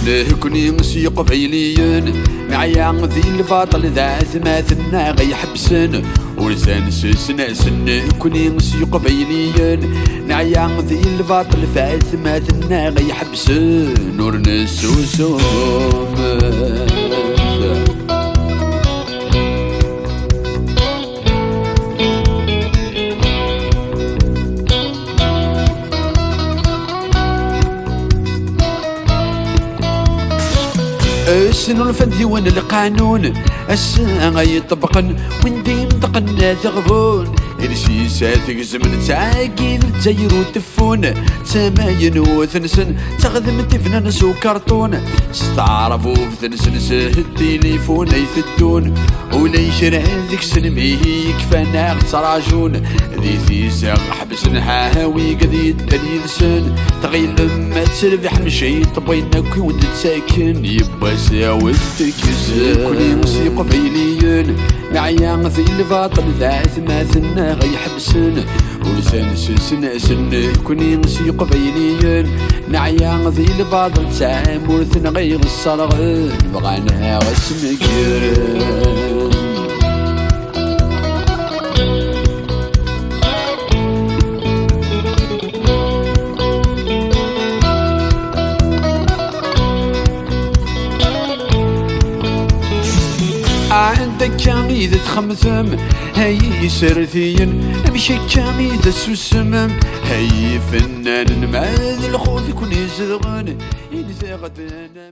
لهكني موسيقى فيليين معيا ذي الباطل ذا ثماثنا غيحبسن ولسان سسنا سن كوني موسيقى فيليين معيا ذي الباطل ذا ثماثنا غيحبسن ورنسوسوم السنو الفندي وين القانون الساعة يطبقن وين ديم دقنا تغفون السيسات زمن تعاقيد تزير وتفون تماين وثنسن تخدم تفنان سو كرتون استعرفوا في ثنسن التليفون يثدون ولا يشرع ذيك سنمي يكفانا تراجون ذي ثيسا حبس نحاوي قد يدني لسان تغيل لما تسربح مشي طبينك وانت ساكن يبا ساوي التكز كوني موسيقى فيليين معيا في الباطل ذا ثماثنا غيحبسن ولسان سن سن كوني موسيقى فيليين معيا في الباطل تعامل غير الصرغن بغانا غسمكرن عندك كان إذا تخمثم هاي سرثيين مشي كان إذا سوسمم هاي فنان مع الخوذ كون يزرغن إذا غدنا